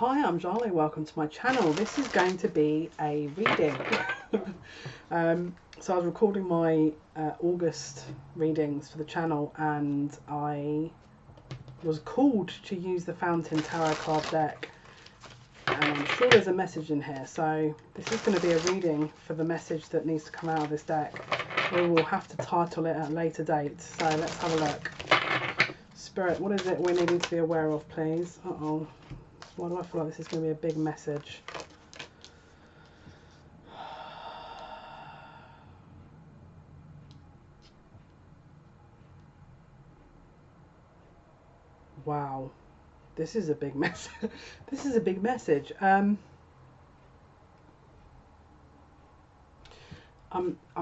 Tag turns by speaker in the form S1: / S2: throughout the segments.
S1: Hi, I'm Jale. Welcome to my channel. This is going to be a reading. So I was recording my August readings for the channel, and I was called to use the Fountain Tarot card deck. And I'm sure there's a message in here. So this is going to be a reading for the message that needs to come out of this deck. We will have to title it at a later date. So let's have a look. Spirit, what is it we need to be aware of, please? Uh-oh. Why do I feel like this is going to be a big message? Wow, this is a big message. This is a big message. I'm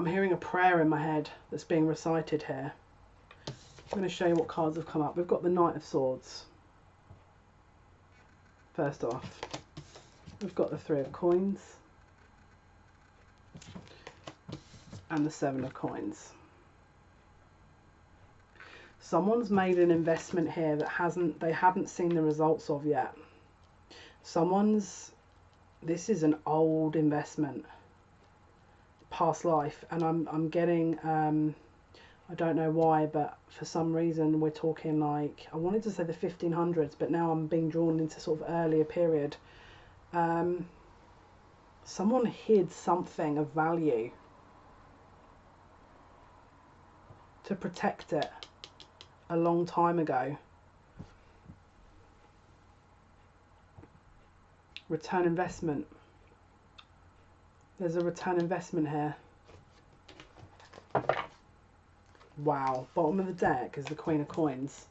S1: hearing a prayer in my head that's being recited here. I'm going to show you what cards have come up. We've got the Knight of Swords. First off, we've got the Three of Coins and the Seven of Coins. Someone's made an investment here that they haven't seen the results of yet. This is an old investment, past life, and I'm getting I don't know why, but for some reason we're talking like, I wanted to say the 1500s, but now I'm being drawn into sort of earlier period. Someone hid something of value to protect it a long time ago. Return investment. There's a return investment here. Wow. Bottom of the deck is the Queen of Coins.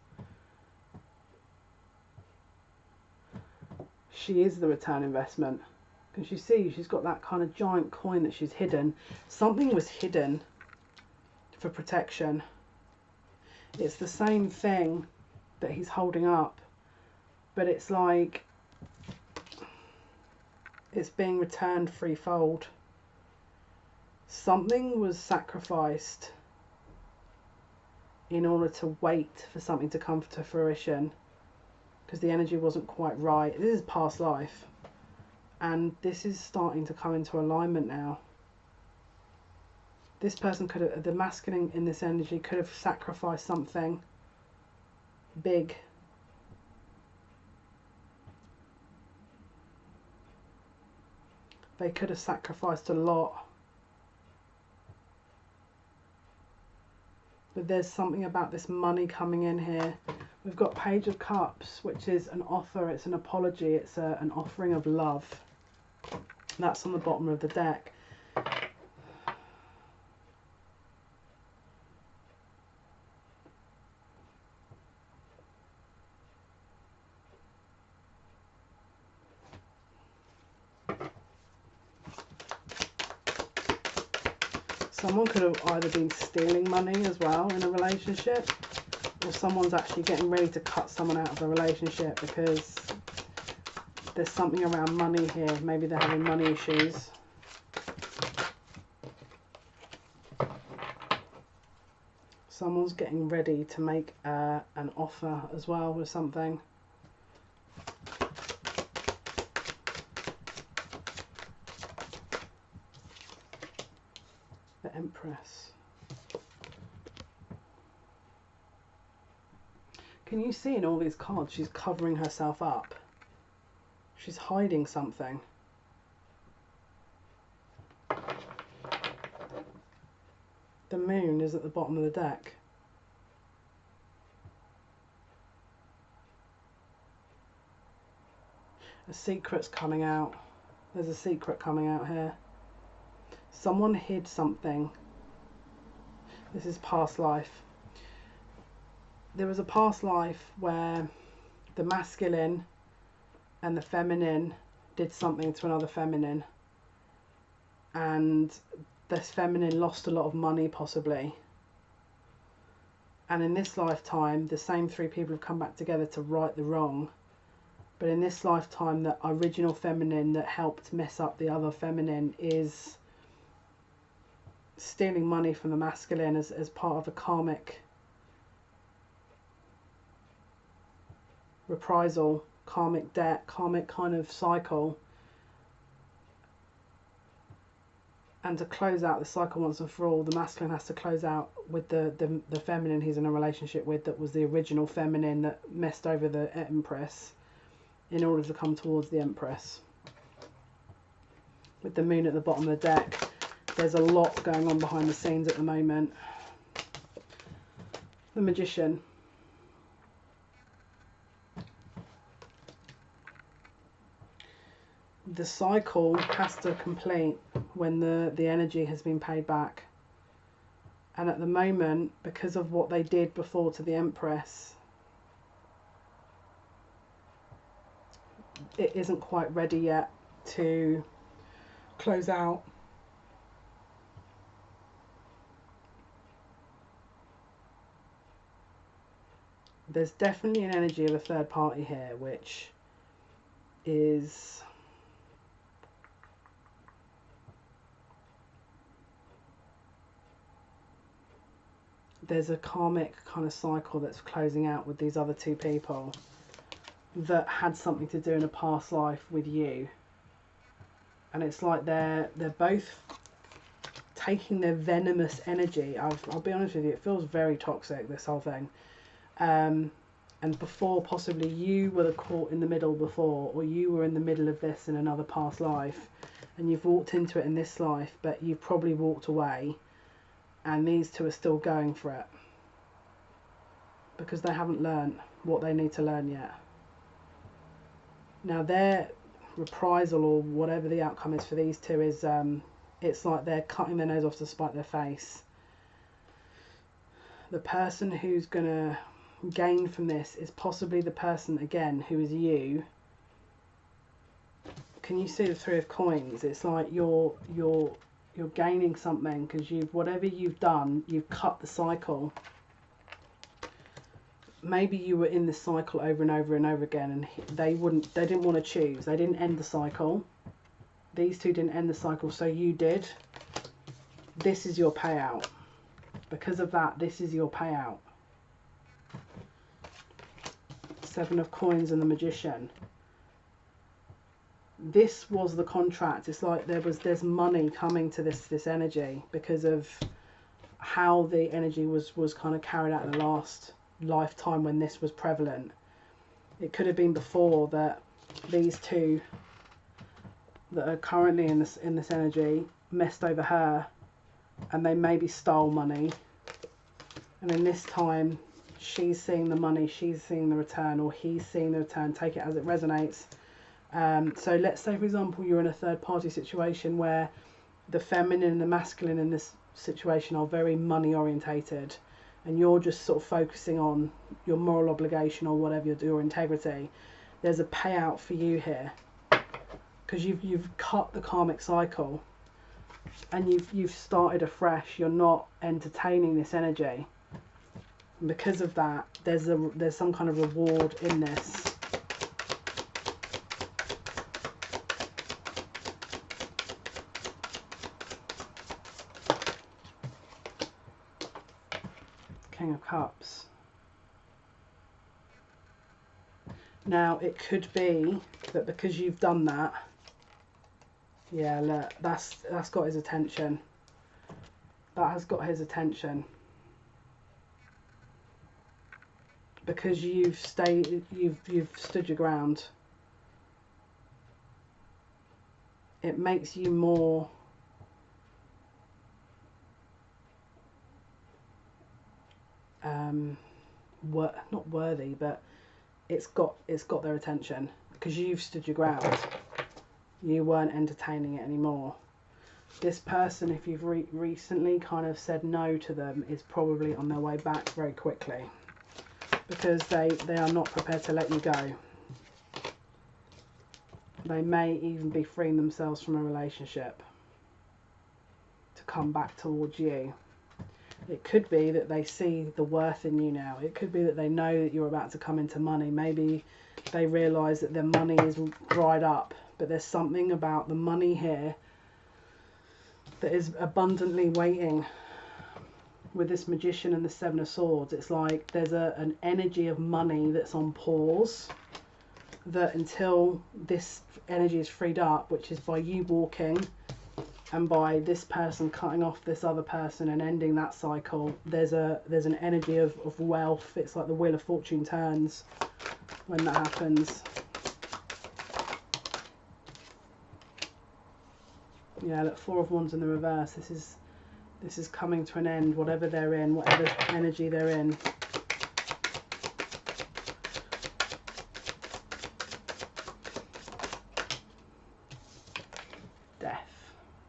S1: She is the return investment. Because you see, she's got that kind of giant coin that she's hidden. Something was hidden for protection. It's the same thing that he's holding up, but it's like it's being returned threefold. Something was sacrificed in order to wait for something to come to fruition, because the energy wasn't quite right. This is past life, and this is starting to come into alignment now. This person could have, the masculine in this energy could have sacrificed something big. They could have sacrificed a lot. But there's something about this money coming in here. We've got Page of Cups, which is an offer, it's an apology, it's an offering of love. That's on the bottom of the deck. Someone could have either been stealing money as well in a relationship, or someone's actually getting ready to cut someone out of a relationship because there's something around money here. Maybe they're having money issues. Someone's getting ready to make an offer as well with something. The Empress. Can you see in all these cards she's covering herself up? She's hiding something. The Moon is at the bottom of the deck. A secret's coming out. There's a secret coming out here. Someone hid something. This is past life. There was a past life where the masculine and the feminine did something to another feminine, and this feminine lost a lot of money possibly. And in this lifetime, the same three people have come back together to right the wrong. But in this lifetime, the original feminine that helped mess up the other feminine is stealing money from the masculine as part of a karmic reprisal karmic debt, karmic kind of cycle. And to close out the cycle once and for all, the masculine has to close out with the feminine he's in a relationship with, that was the original feminine that messed over the Empress, in order to come towards the Empress. With the moon at the bottom of the deck, there's a lot going on behind the scenes at the moment. The Magician. The cycle has to complete when the energy has been paid back. And at the moment, because of what they did before to the Empress, it isn't quite ready yet to close out. There's definitely an energy of a third party here, which is there's a karmic kind of cycle that's closing out with these other two people that had something to do in a past life with you. And it's like they're both taking their venomous energy. I'll be honest with you, it feels very toxic, this whole thing. And before, possibly you were caught in the middle before, or you were in the middle of this in another past life, and you've walked into it in this life, but you've probably walked away, and these two are still going for it because they haven't learned what they need to learn yet. Now their reprisal, or whatever the outcome is for these two, is it's like they're cutting their nose off to spite their face. The person who's gonna gain from this is possibly the person, again, who is you. Can you see the Three of Coins? It's like you're gaining something because whatever you've done, you've cut the cycle. Maybe you were in this cycle over and over and over again, and they didn't want to choose. They didn't end the cycle. These two didn't end the cycle, so you did. This is your payout. Because of that, this is your payout. Seven of Coins and the Magician. This was the contract. It's like there's money coming to this energy because of how the energy was kind of carried out in the last lifetime when this was prevalent. It could have been before that these two that are currently in this energy messed over her, and they maybe stole money, and in this time she's seeing the money, she's seeing the return, or he's seeing the return. Take it as it resonates. So let's say, for example, you're in a third party situation where the feminine and the masculine in this situation are very money orientated, and you're just sort of focusing on your moral obligation or whatever you do, your integrity. There's a payout for you here because you've cut the karmic cycle and you've started afresh. You're not entertaining this energy, and because of that, there's some kind of reward in this. King of Cups. Now it could be that because you've done that, yeah, look, that's got his attention. That has got his attention because you've stood your ground. It makes you more not worthy, but it's got their attention because you've stood your ground. You weren't entertaining it anymore. This person, if you've recently kind of said no to them, is probably on their way back very quickly because they are not prepared to let you go. They may even be freeing themselves from a relationship to come back towards you. It could be that they see the worth in you now. It could be that they know that you're about to come into money. Maybe they realise that their money is dried up, but there's something about the money here that is abundantly waiting. With this Magician and the Seven of Swords, it's like there's an energy of money that's on pause. that until this energy is freed up, which is by you walking and by this person cutting off this other person and ending that cycle, there's an energy of wealth. It's like the Wheel of Fortune turns when that happens. Yeah, look, Four of Wands in the reverse. This is coming to an end, whatever they're in, whatever energy they're in.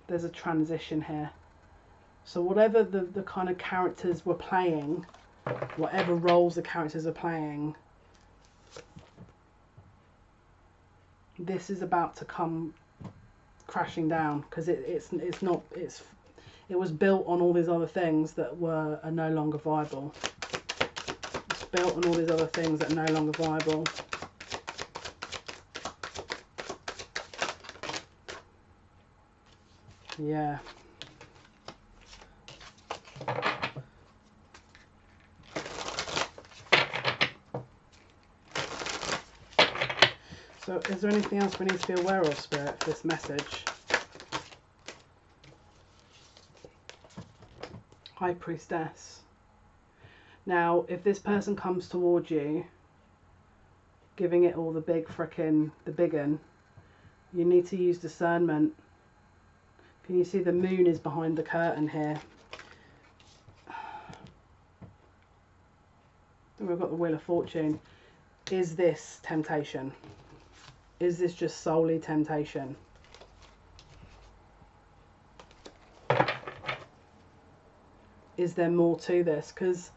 S1: There's a transition here. So whatever the kind of characters were playing, whatever roles the characters are playing, this is about to come crashing down, because it was built on all these other things that are no longer viable. It's built on all these other things that are no longer viable. Yeah. So is there anything else we need to be aware of, Spirit, for this message? High Priestess. Now, if this person comes towards you, giving it all the big un, you need to use discernment. Can you see the moon is behind the curtain here? And we've got the Wheel of Fortune. Is this temptation? Is this just solely temptation? Is there more to this? Because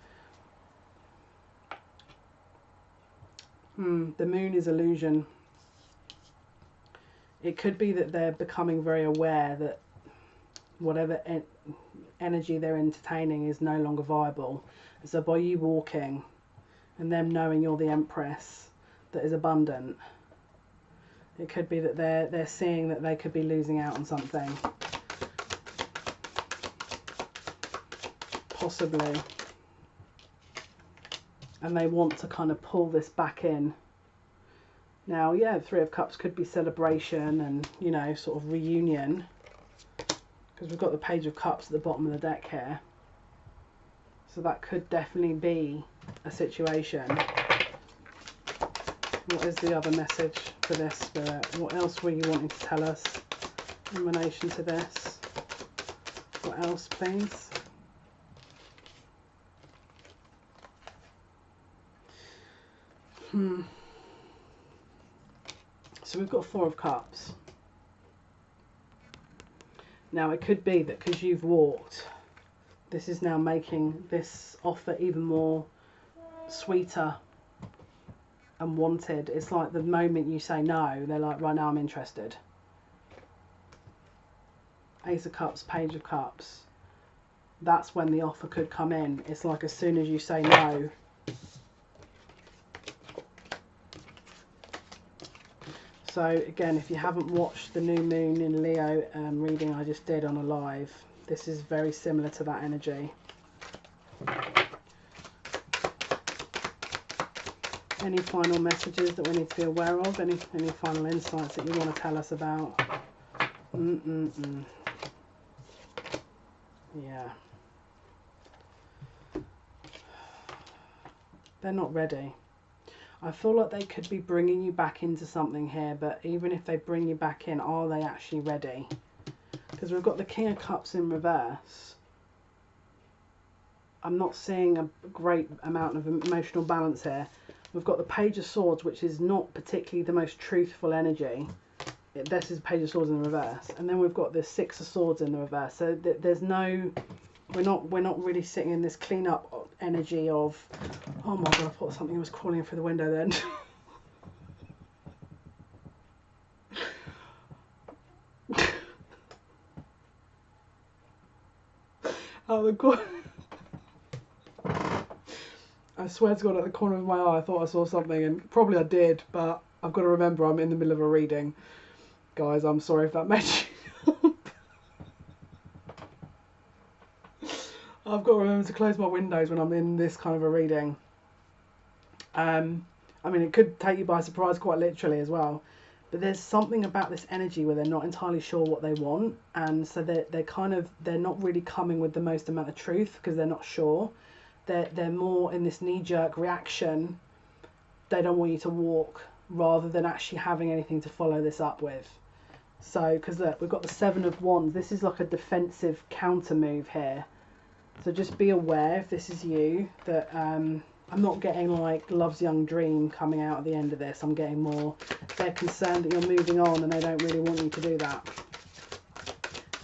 S1: the moon is illusion. It could be that they're becoming very aware that whatever energy they're entertaining is no longer viable. So by you walking and them knowing you're the Empress that is abundant, it could be that they're seeing that they could be losing out on something. Possibly. And they want to kind of pull this back in. Now, yeah, Three of Cups could be celebration and, you know, sort of reunion. Because we've got the Page of Cups at the bottom of the deck here. So that could definitely be a situation. What is the other message for this, Spirit? What else were you wanting to tell us in relation to this? What else, please? So we've got Four of Cups. Now it could be that because you've walked, this is now making this offer even more sweeter and wanted. It's like the moment you say no, they're like, right now I'm interested. Ace of Cups, Page of Cups. That's when the offer could come in. It's like as soon as you say no. So again, if you haven't watched the new moon in Leo reading I just did on a live, this is very similar to that energy. Any final messages that we need to be aware of? Any final insights that you want to tell us about? Yeah. They're not ready. I feel like they could be bringing you back into something here, but even if they bring you back in, are they actually ready? Because we've got the King of Cups in reverse. I'm not seeing a great amount of emotional balance here. We've got the Page of Swords, which is not particularly the most truthful energy. This is Page of Swords in the reverse. And then we've got the Six of Swords in the reverse. So there's no... We're not really sitting in this clean-up energy of, oh my god, I thought something was crawling through the window then. Oh the god. I swear to god, at the corner of my eye I thought I saw something, and probably I did, but I've got to remember I'm in the middle of a reading. Guys, I'm sorry if that made you... I've got to remember to close my windows when I'm in this kind of a reading. I mean, it could take you by surprise quite literally as well. But there's something about this energy where they're not entirely sure what they want, and so they're not really coming with the most amount of truth because they're not sure. They're more in this knee-jerk reaction. They don't want you to walk rather than actually having anything to follow this up with. So, because look, we've got the Seven of Wands. This is like a defensive counter move here. So just be aware, if this is you, that I'm not getting like Love's Young Dream coming out at the end of this. I'm getting more, they're concerned that you're moving on and they don't really want you to do that.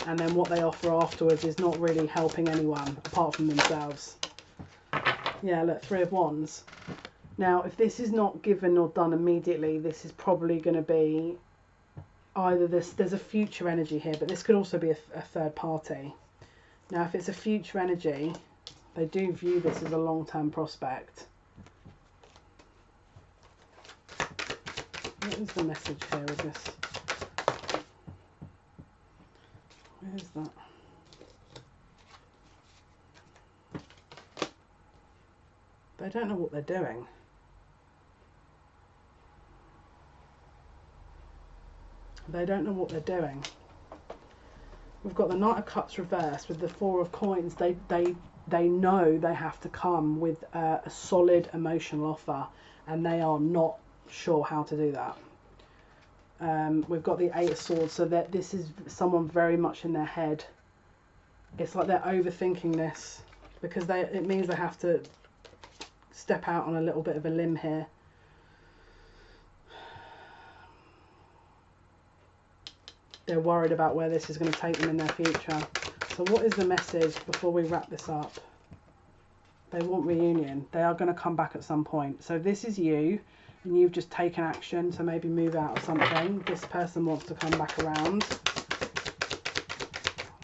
S1: And then what they offer afterwards is not really helping anyone apart from themselves. Yeah, look, Three of Wands. Now, if this is not given or done immediately, this is probably going to be either there's a future energy here, but this could also be a third party. Now, if it's a future energy, they do view this as a long-term prospect. What is the message here with this? Where is that? They don't know what they're doing. They don't know what they're doing. We've got the Knight of Cups reversed with the Four of Coins. They know they have to come with a solid emotional offer, and they are not sure how to do that. We've got the Eight of Swords, so that this is someone very much in their head. It's like they're overthinking this because it means they have to step out on a little bit of a limb here. They're worried about where this is going to take them in their future. So what is the message before we wrap this up? They want reunion. They are going to come back at some point. So this is you, and you've just taken action to maybe move out of something. This person wants to come back around.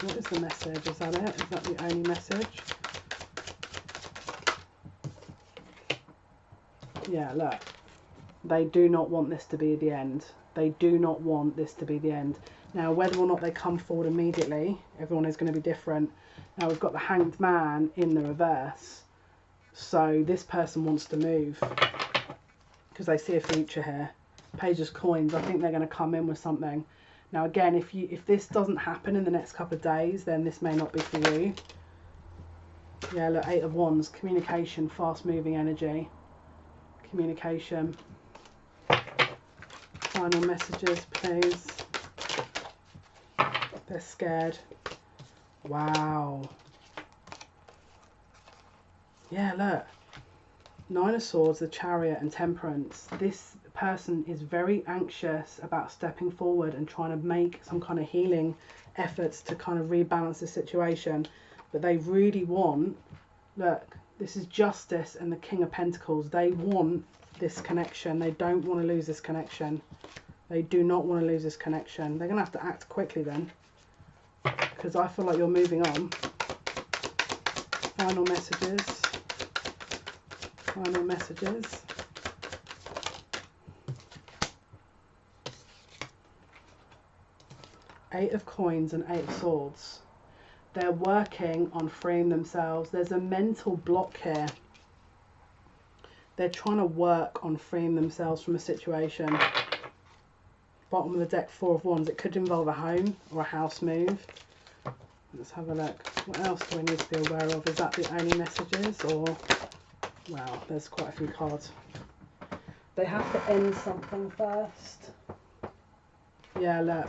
S1: What is the message? Is that it? Is that the only message? Yeah, look. They do not want this to be the end. They do not want this to be the end. Now, whether or not they come forward immediately, everyone is going to be different. Now, we've got the Hanged Man in the reverse. So this person wants to move because they see a future here. Page of Coins, I think they're going to come in with something. Now, again, if this doesn't happen in the next couple of days, then this may not be for you. Yeah, look, Eight of Wands, communication, fast-moving energy. Communication. Final messages, please. They're scared. Wow. Yeah, look. Nine of Swords, the Chariot, and Temperance. This person is very anxious about stepping forward and trying to make some kind of healing efforts to kind of rebalance the situation. But they really want, look, this is Justice and the King of Pentacles. They want this connection. They don't want to lose this connection. They do not want to lose this connection. They're going to have to act quickly then, because I feel like you're moving on. Final messages. Final messages. Eight of Coins and Eight of Swords. They're working on freeing themselves. There's a mental block here. They're trying to work on freeing themselves from a situation. Bottom of the deck, Four of Wands. It could involve a home or a house move. Let's have a look. What else do we need to be aware of? Is that the only messages, or... Wow, there's quite a few cards. They have to end something first. Yeah, look.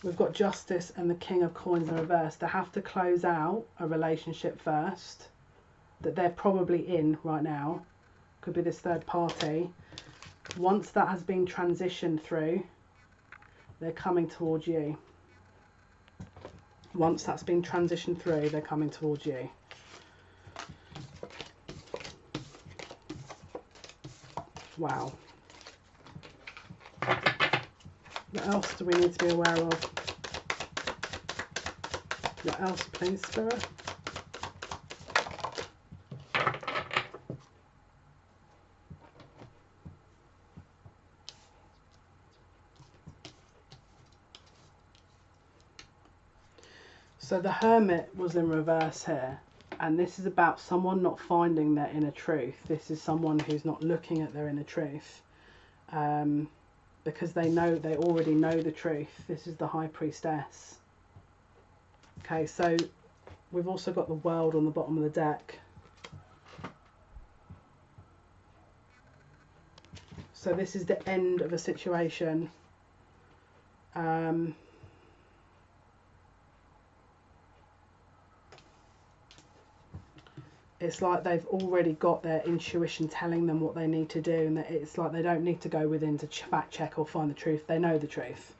S1: We've got Justice and the King of Coins in reverse. They have to close out a relationship first that they're probably in right now. Could be this third party. Once that has been transitioned through, they're coming towards you. Once that's been transitioned through, they're coming towards you. Wow. What else do we need to be aware of? What else, please, Spirit? So the Hermit was in reverse here, And this is about someone not finding their inner truth. This is someone who's not looking at their inner truth. Because they already know the truth. This is the High Priestess. Okay, so we've also got the World on the bottom of the deck. So this is the end of a situation. It's like they've already got their intuition telling them what they need to do, and that it's like they don't need to go within to fact check or find the truth. They know the truth.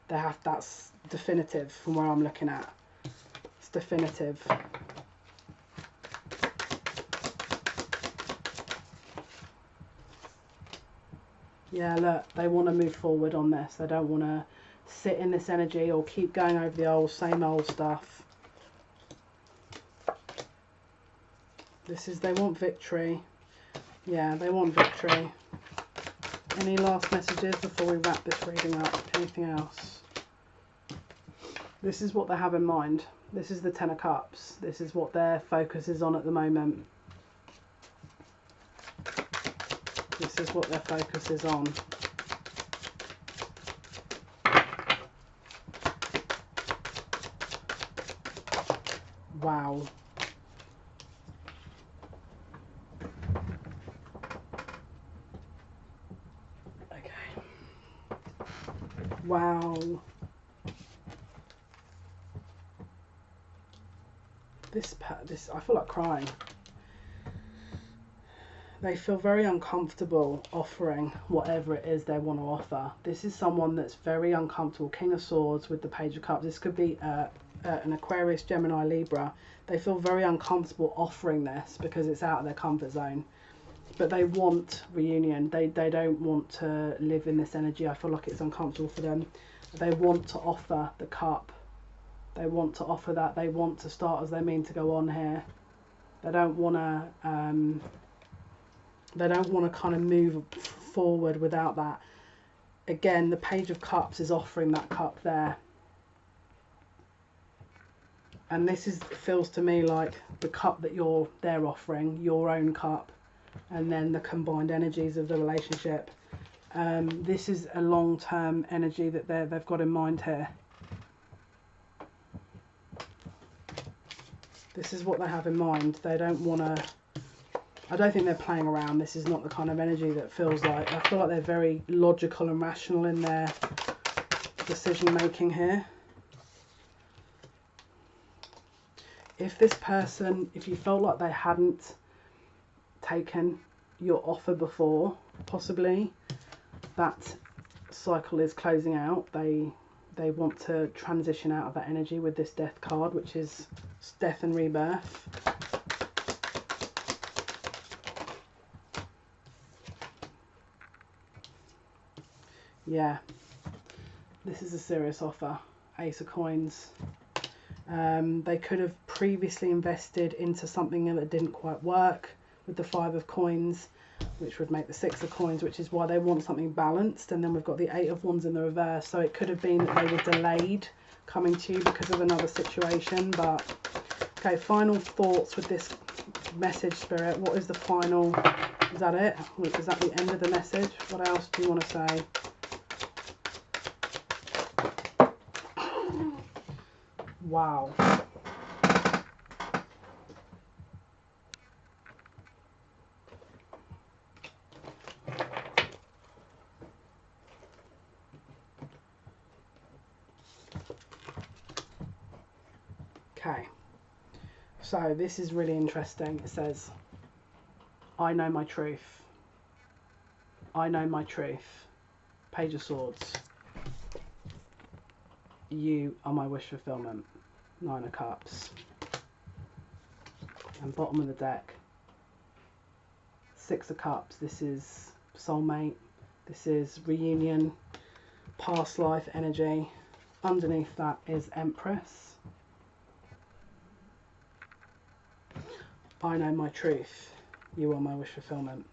S1: That's definitive from where I'm looking at. It's definitive. Yeah, look, they want to move forward on this. They don't want to sit in this energy or keep going over the same old stuff. They want victory. Yeah, they want victory. Any last messages before we wrap this reading up? Anything else? This is what they have in mind. This is the Ten of Cups. This is what their focus is on at the moment. This is what their focus is on. Wow. Wow. This I feel like crying. They feel very uncomfortable offering whatever it is they want to offer. This is someone that's very uncomfortable. King of Swords with the Page of Cups. This could be an Aquarius, Gemini, Libra. They feel very uncomfortable offering this because it's out of their comfort zone. But they want reunion. They don't want to live in this energy. I feel like it's uncomfortable for them. They want to offer the cup. They want to offer that. They want to start as they mean to go on here. They don't want to. They don't want to kind of move forward without that. Again, the Page of Cups is offering that cup there. And this feels to me like the cup that they're offering, your own cup. And then the combined energies of the relationship. This is a long-term energy that they've got in mind here. This is what they have in mind. They don't want to... I don't think they're playing around. This is not the kind of energy that feels like... I feel like they're very logical and rational in their decision-making here. If this person... If you felt like they hadn't taken your offer before, possibly that cycle is closing out. They want to transition out of that energy with this Death card, which is death and rebirth. Yeah, this is a serious offer. Ace of Coins. They could have previously invested into something that didn't quite work with the Five of Coins, which would make the Six of Coins, which is why they want something balanced. And then we've got the Eight of Wands in the reverse. So it could have been that they were delayed coming to you because of another situation. But, okay, final thoughts with this message, Spirit. What is the final... Is that it? Is that the end of the message? What else do you want to say? Wow. Okay, so this is really interesting. It says, I know my truth. I know my truth. Page of Swords. You are my wish fulfillment. Nine of Cups. And bottom of the deck, Six of Cups. This is soulmate. This is reunion, past life energy. Underneath that is Empress. I know my truth. You are my wish fulfillment.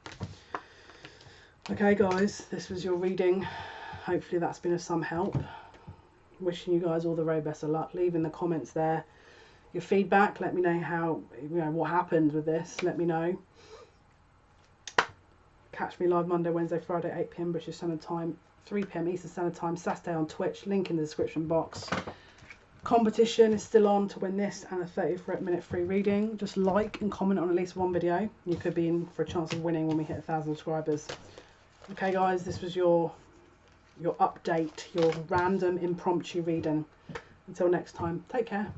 S1: Okay, guys, this was your reading. Hopefully that's been of some help. Wishing you guys all the very best of luck. Leave in the comments there your feedback. Let me know how, what happened with this. Let me know. Catch me live Monday, Wednesday, Friday, 8 PM British Standard Time, 3 PM Eastern Standard Time, Saturday on Twitch. Link in the description box. Competition is still on to win this and a 30-minute free reading. Just like and comment on at least one video. You could be in for a chance of winning when we hit 1,000 subscribers. Okay, guys, this was your update, your random impromptu reading. Until next time, take care.